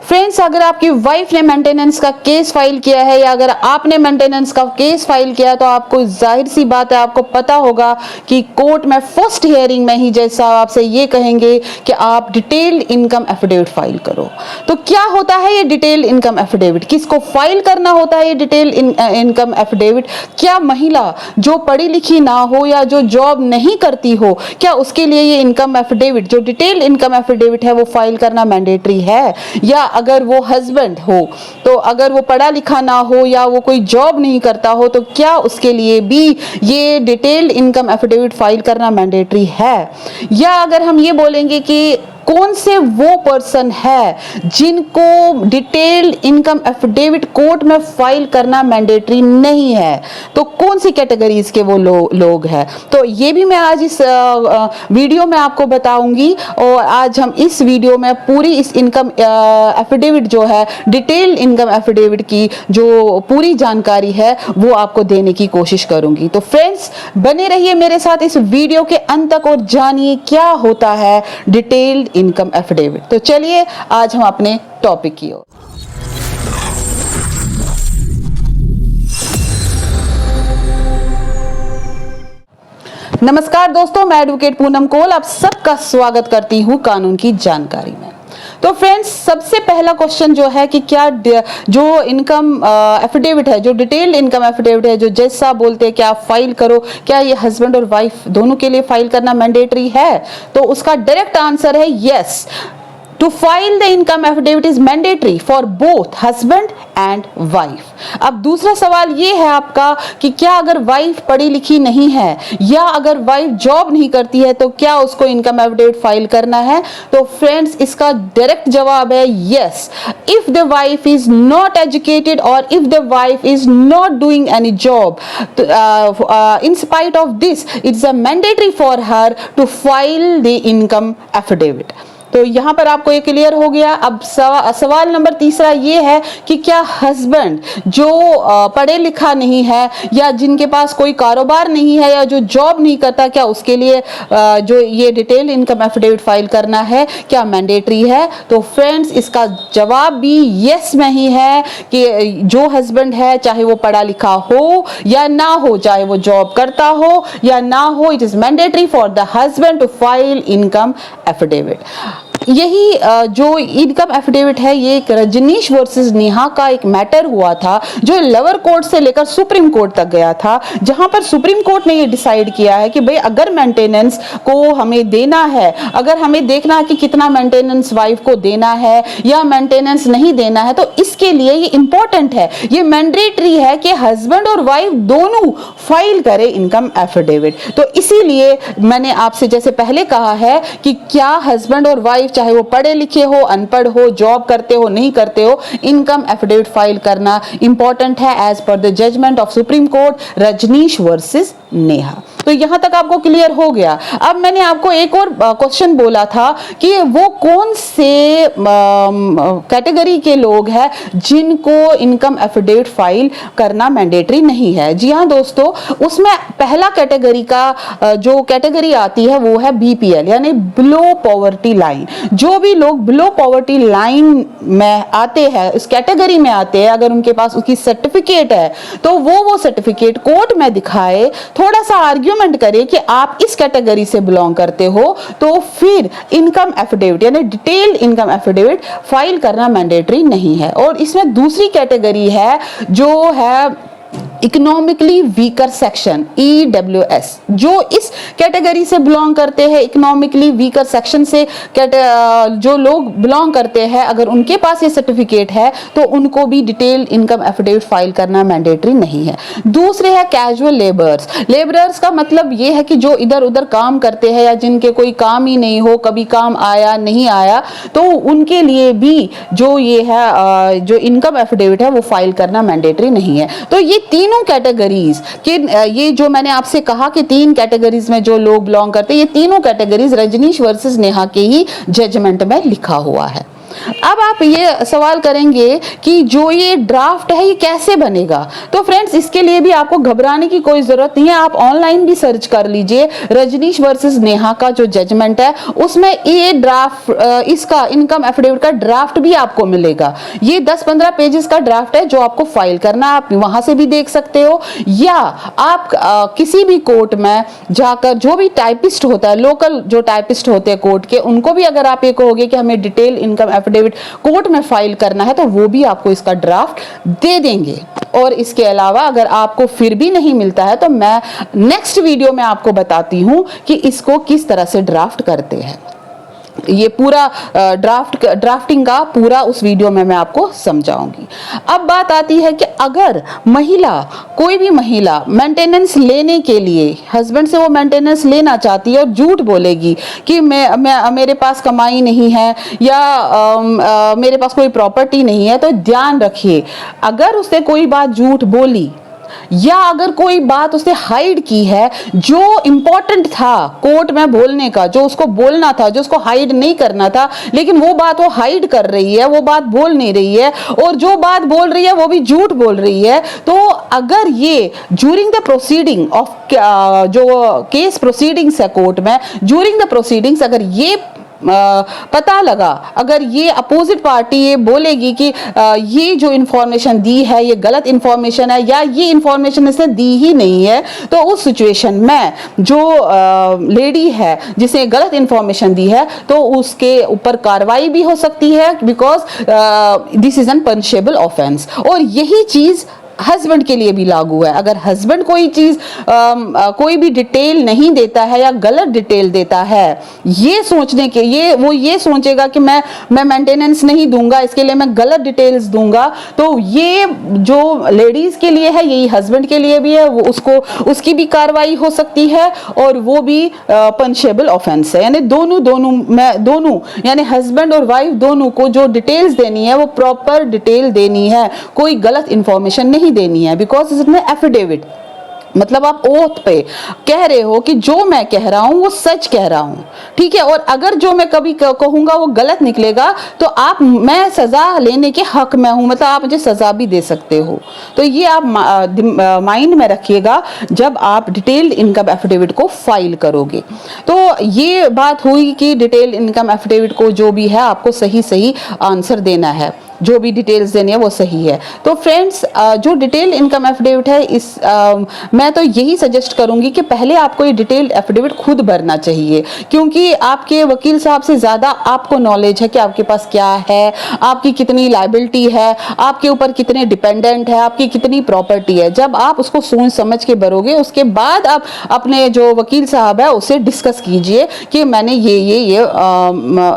Friends, अगर आपकी wife ने मेंटेनेंस का केस फाइल किया है या अगर आपने मेंटेनेंस का केस फाइल किया तो आपको जाहिर सी बात है, आपको पता होगा कि कोर्ट में फर्स्ट हियरिंग में ही जज साहब आपसे ये कहेंगे कि आप डिटेल्ड इनकम एफिडेविट फाइल करो। तो क्या होता है ये डिटेल्ड इनकम एफिडेविट, किसको फाइल करना होता है ये डिटेल्ड इनकम एफिडेविट? क्या महिला जो पढ़ी लिखी ना हो या जो जॉब नहीं करती हो, क्या उसके लिए ये इनकम एफिडेविट जो डिटेल्ड इनकम एफिडेविट है वो फाइल करना मैंडेटरी है? या अगर वो हस्बैंड हो, तो अगर वो पढ़ा लिखा ना हो या वो कोई जॉब नहीं करता हो, तो क्या उसके लिए भी ये डिटेल्ड इनकम एफिडेविट फाइल करना मैंडेटरी है? या अगर हम ये बोलेंगे कि कौन से वो पर्सन है जिनको डिटेल्ड इनकम एफिडेविट कोर्ट में फाइल करना मैंडेटरी नहीं है, तो कौन सी कैटेगरीज के वो लोग हैं? तो ये भी मैं आज इस वीडियो में आपको बताऊंगी। और आज हम इस वीडियो में पूरी इस इनकम एफिडेविट जो है, डिटेल्ड इनकम एफिडेविट की जो पूरी जानकारी है वो आपको देने की कोशिश करूंगी। तो फ्रेंड्स, बने रहिए मेरे साथ इस वीडियो के अंत तक और जानिए क्या होता है डिटेल्ड इनकम एफिडेविट। तो चलिए आज हम अपने टॉपिक की ओर। नमस्कार दोस्तों, मैं एडवोकेट पूनम कोल आप सबका स्वागत करती हूं कानून की जानकारी में। तो फ्रेंड्स, सबसे पहला क्वेश्चन जो है कि क्या जो इनकम एफिडेविट है, जो डिटेल्ड इनकम एफिडेविट है, जो जज साहब बोलते हैं कि आप फाइल करो, क्या ये हस्बैंड और वाइफ दोनों के लिए फाइल करना मैंडेटरी है? तो उसका डायरेक्ट आंसर है yes. To file the income affidavit is mandatory for both husband and wife। अब दूसरा सवाल ये है आपका कि क्या अगर वाइफ पढ़ी लिखी नहीं है या अगर वाइफ जॉब नहीं करती है तो क्या उसको इनकम एफिडेविट फाइल करना है? तो फ्रेंड्स, इसका डायरेक्ट जवाब है yes. If the wife is not educated और if the wife is not doing any job, in spite of this it's a mandatory for her to file the income affidavit। तो यहां पर आपको ये clear हो गया। अब सवाल नंबर तीसरा ये है कि क्या हस्बैंड जो पढ़े लिखा नहीं है या जिनके पास कोई कारोबार नहीं है या जो जॉब नहीं करता, क्या उसके लिए जो ये डिटेल इनकम एफिडेविट फाइल करना है क्या मैंडेटरी है? तो फ्रेंड्स, इसका जवाब भी यस में ही है कि जो हस्बैंड है, चाहे वो पढ़ा लिखा हो या ना हो, चाहे वो जॉब करता हो या ना हो, it is mandatory for the husband to file income affidavit. यही जो इनकम एफिडेविट है, ये एक रजनीश वर्सेस नेहा का एक मैटर हुआ था जो लोअर कोर्ट से लेकर सुप्रीम कोर्ट तक गया था, जहां पर सुप्रीम कोर्ट ने ये डिसाइड किया है कि भाई अगर मेंटेनेंस को हमें देना है, अगर हमें देखना है कि कितना मेंटेनेंस वाइफ को देना है या मेंटेनेंस नहीं देना है, तो इसके लिए ये इंपॉर्टेंट है, ये मैंडेटरी है कि हस्बैंड और वाइफ दोनों फाइल करें इनकम एफिडेविट। तो इसीलिए मैंने आपसे जैसे पहले कहा है कि क्या हस्बैंड और वाइफ, चाहे वो पढ़े लिखे हो, अनपढ़ हो, जॉब करते हो, नहीं करते हो, इनकम एफिडेविट फाइल करना इंपॉर्टेंट है as per the judgment of Supreme Court Rajnish versus Neha. तो यहां तक आपको क्लियर हो गया। अब मैंने आपको एक और क्वेश्चन बोला था कि वो कौन से कैटेगरी के लोग हैं जिनको इनकम एफिडेविट फाइल करना मैंडेटरी नहीं है। जी हाँ दोस्तों, उसमें पहला कैटेगरी का जो कैटेगरी आती है वो है बीपीएल, यानी बिलो पॉवर्टी लाइन। जो भी लोग बिलो पॉवर्टी लाइन में आते हैं, इस कैटेगरी में आते हैं, अगर उनके पास उसकी सर्टिफिकेट है तो वो सर्टिफिकेट कोर्ट में दिखाए, थोड़ा सा आर्ग्यूमेंट करे कि आप इस कैटेगरी से बिलोंग करते हो, तो फिर इनकम एफिडेविट यानी डिटेल्ड इनकम एफिडेविट फाइल करना मैंडेटरी नहीं है। और इसमें दूसरी कैटेगरी है जो है इकोनॉमिकली वीकर सेक्शन, EWS। जो इस कैटेगरी से बिलोंग करते हैं, इकोनॉमिकली वीकर सेक्शन से जो लोग बिलोंग करते हैं, अगर उनके पास ये सर्टिफिकेट है तो उनको भी डिटेल्ड इनकम एफिडेविट फाइल करना मैंडेटरी नहीं है। दूसरे है कैजुअल लेबरर्स। लेबरर्स का मतलब ये है कि जो इधर उधर काम करते हैं या जिनके कोई काम ही नहीं हो, कभी काम आया नहीं आया, तो उनके लिए भी जो ये है जो इनकम एफिडेविट है वो फाइल करना मैंडेटरी नहीं है। तो ये तीनों कैटेगरीज के, ये जो मैंने आपसे कहा कि तीन कैटेगरीज में जो लोग बिलोंग करते हैं, ये तीनों कैटेगरीज रजनीश वर्सेस नेहा के ही जजमेंट में लिखा हुआ है। अब आप ये सवाल करेंगे कि जो ये ड्राफ्ट है ये कैसे बनेगा। तो फ्रेंड्स इसके लिए भी आपको घबराने की कोई जरूरत नहीं है, आप ऑनलाइन भी सर्च कर लीजिए। रजनीश वर्सेस नेहा का जो जजमेंट है उसमें ये ड्राफ्ट, इसका इनकम एफिडेविट का ड्राफ्ट भी आपको मिलेगा। ये 10-15 पेजेस का ड्राफ्ट है जो आपको फाइल करना, आप वहां से भी देख सकते हो, या आप किसी भी कोर्ट में जाकर, जो भी टाइपिस्ट होता है, लोकल जो टाइपिस्ट होते हैं कोर्ट के, उनको भी अगर आप ये कहोगे कि हमें डिटेल इनकम एफिडेविट कोर्ट में फाइल करना है, तो वो भी आपको इसका ड्राफ्ट दे देंगे। और इसके अलावा अगर आपको फिर भी नहीं मिलता है तो मैं नेक्स्ट वीडियो में आपको बताती हूं कि इसको किस तरह से ड्राफ्ट करते हैं। ये पूरा ड्राफ्टिंग का पूरा उस वीडियो में मैं आपको समझाऊंगी। अब बात आती है कि अगर महिला, कोई भी महिला मेंटेनेंस लेने के लिए हस्बैंड से वो मेंटेनेंस लेना चाहती है और झूठ बोलेगी कि मैं मेरे पास कमाई नहीं है या मेरे पास कोई प्रॉपर्टी नहीं है, तो ध्यान रखिए, अगर उसने कोई बात झूठ बोली या अगर कोई बात उसने हाइड की है जो इंपॉर्टेंट था कोर्ट में बोलने का, जो उसको बोलना था, जो उसको हाइड नहीं करना था, लेकिन वो बात वो हाइड कर रही है, वो बात बोल नहीं रही है, और जो बात बोल रही है वो भी झूठ बोल रही है, तो अगर ये ड्यूरिंग द प्रोसीडिंग ऑफ जो केस प्रोसीडिंग्स है कोर्ट में, ड्यूरिंग द प्रोसीडिंग्स अगर ये पता लगा, अगर ये अपोजिट पार्टी ये बोलेगी कि ये जो इंफॉर्मेशन दी है ये गलत इंफॉर्मेशन है या ये इंफॉर्मेशन इसने दी ही नहीं है, तो उस सिचुएशन में जो लेडी है जिसे गलत इंफॉर्मेशन दी है तो उसके ऊपर कार्रवाई भी हो सकती है, because this is an punishable offence. और यही चीज हस्बैंड के लिए भी लागू है। अगर हस्बैंड कोई चीज कोई भी डिटेल नहीं देता है या गलत डिटेल देता है, ये सोचने के ये सोचेगा कि मैं मेंटेनेंस नहीं दूंगा, इसके लिए मैं गलत डिटेल्स दूंगा, तो ये जो लेडीज के लिए है यही हस्बैंड के लिए भी है, वो उसकी भी कार्रवाई हो सकती है और वो भी पनिशेबल ऑफेंस है। यानी दोनों यानी हस्बैंड और वाइफ दोनों को जो डिटेल्स देनी है वो प्रॉपर डिटेल देनी है, कोई गलत इंफॉर्मेशन नहीं देनी है, बिकॉज इसमें एफिडेविट मतलब आप ओथ पे कह रहे हो कि जो मैं कह रहा हूं वो सच कह रहा हूं, ठीक है। और अगर जो मैं कभी कहूंगा वो गलत निकलेगा तो मैं सजा लेने के हक में हूं, मतलब आप मुझे सजा भी दे सकते हो। तो ये आप माइंड में रखिएगा जब आप डिटेल्ड इनकम एफिडेविट को फाइल करोगे। तो ये बात हुई कि डिटेल्ड इनकम एफिडेविट को जो भी है आपको सही आंसर देना है, जो भी डिटेल्स देनी है वो सही है। तो फ्रेंड्स जो डिटेल इनकम एफिडेविट है मैं तो यही सजेस्ट करूंगी कि पहले आपको ये डिटेल्ड एफिडेविट खुद भरना चाहिए, क्योंकि आपके वकील साहब से ज्यादा आपको नॉलेज है कि आपके पास क्या है, आपकी कितनी लायबिलिटी है, आपके ऊपर कितने डिपेंडेंट है, आपकी कितनी प्रॉपर्टी है। जब आप उसको सोच समझ के भरोगे उसके बाद आप अपने जो वकील साहब है उससे डिस्कस कीजिए कि मैंने ये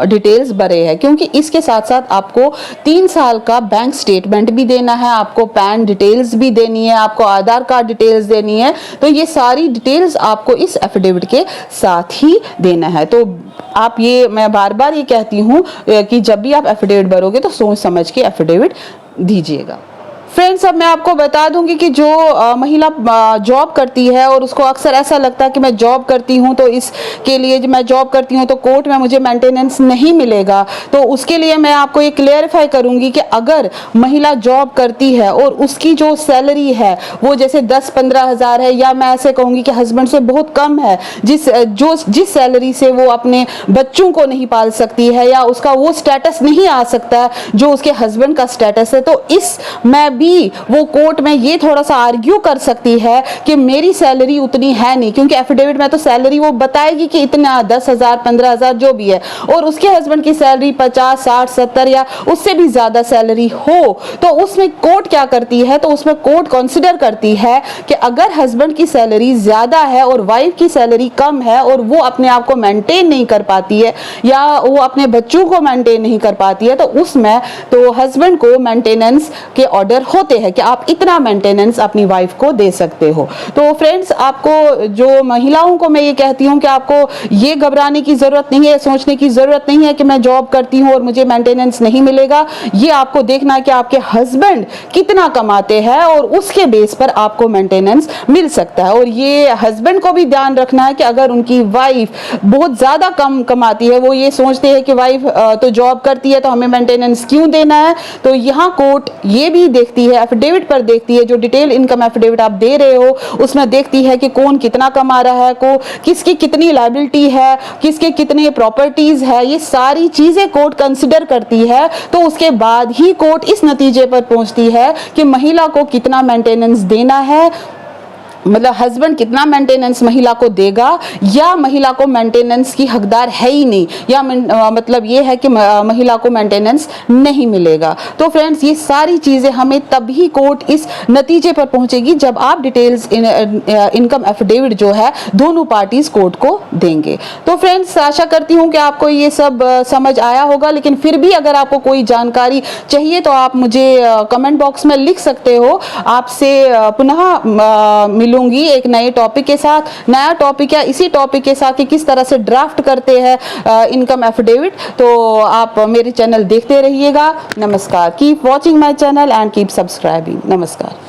डिटेल्स भरे हैं, क्योंकि इसके साथ साथ आपको 3 साल का बैंक स्टेटमेंट भी देना है, आपको पैन डिटेल्स भी देनी है, आपको आधार कार्ड डिटेल्स देनी है। तो ये सारी डिटेल्स आपको इस एफिडेविट के साथ ही देना है। तो आप मैं बार बार ये कहती हूँ कि जब भी आप एफिडेविट भरोगे तो सोच समझ के एफिडेविट दीजिएगा। फ्रेंड्स अब मैं आपको बता दूंगी कि जो महिला जॉब करती है और उसको अक्सर ऐसा लगता है कि मैं जॉब करती हूं तो इसके लिए जब मैं जॉब करती हूं तो कोर्ट में मुझे मेंटेनेंस नहीं मिलेगा, तो उसके लिए मैं आपको ये क्लेरिफाई करूंगी कि अगर महिला जॉब करती है और उसकी जो सैलरी है वो जैसे 10-15 हज़ार है, या मैं ऐसे कहूंगी कि हस्बैंड से बहुत कम है, जिस सैलरी से वो अपने बच्चों को नहीं पाल सकती है या उसका वो स्टेटस नहीं आ सकता जो उसके हस्बैंड का स्टेटस है, तो इस मैं भी वो कोर्ट में ये थोड़ा सा आर्ग्यू कर सकती है कि मेरी सैलरी उतनी है नहीं, क्योंकि एफिडेविट में तो सैलरी वो बताएगी कि इतना 10,000 15,000 जो भी है, और उसके हस्बैंड की सैलरी 50 60 70 या उससे भी ज्यादा सैलरी हो, तो उसमें कोर्ट क्या करती है, तो उसमें कोर्ट कंसिडर करती है कि अगर हस्बैंड की सैलरी ज्यादा है और वाइफ की सैलरी कम है और वो अपने आप को मेंटेन नहीं कर पाती है या वो अपने बच्चों को मेंटेन नहीं कर पाती है, तो उसमें तो हस्बैंड को मेंटेनेंस के ऑर्डर होते हैं कि आप इतना मेंटेनेंस अपनी वाइफ को दे सकते हो। तो फ्रेंड्स, आपको जो महिलाओं को मैं ये कहती हूँ कि आपको ये घबराने की जरूरत नहीं है, सोचने की जरूरत नहीं है कि मैं जॉब करती हूँ और मुझे मेंटेनेंस नहीं मिलेगा। ये आपको देखना है कि आपके हस्बैंड कितना कमाते हैं और उसके बेस पर आपको मेंटेनेंस मिल सकता है। और ये हस्बैंड को भी ध्यान रखना है कि अगर उनकी वाइफ बहुत ज्यादा कम कमाती है, वो ये सोचते हैं कि वाइफ तो जॉब करती है तो हमें मेंटेनेंस क्यों देना है, तो यहाँ कोर्ट ये भी देखती है, एफिडेविट पर देखती है, जो डिटेल इनकम एफिडेविट आप दे रहे हो उसमें देखती है कि कौन कितना कमा रहा है, को किसकी कितनी लायबिलिटी है, किसके कितने प्रॉपर्टीज है, ये सारी चीजें कोर्ट कंसिडर करती है। तो उसके बाद ही कोर्ट इस नतीजे पर पहुंचती है कि महिला को कितना मेंटेनेंस देना है, मतलब हस्बैंड कितना मेंटेनेंस महिला को देगा, या महिला को मेंटेनेंस की हकदार है ही नहीं, या मतलब ये है कि महिला को मेंटेनेंस नहीं मिलेगा। तो फ्रेंड्स, ये सारी चीजें हमें तभी कोर्ट इस नतीजे पर पहुंचेगी जब आप डिटेल्स इनकम एफिडेविट जो है दोनों पार्टीज कोर्ट को देंगे। तो फ्रेंड्स, आशा करती हूँ कि आपको ये सब समझ आया होगा, लेकिन फिर भी अगर आपको कोई जानकारी चाहिए तो आप मुझे कमेंट बॉक्स में लिख सकते हो। आपसे पुनः लूंगी एक नए टॉपिक के साथ, नया टॉपिक या इसी टॉपिक के साथ कि किस तरह से ड्राफ्ट करते हैं इनकम एफिडेविट। तो आप मेरे चैनल देखते रहिएगा। नमस्कार। Keep watching my channel and keep subscribing. नमस्कार।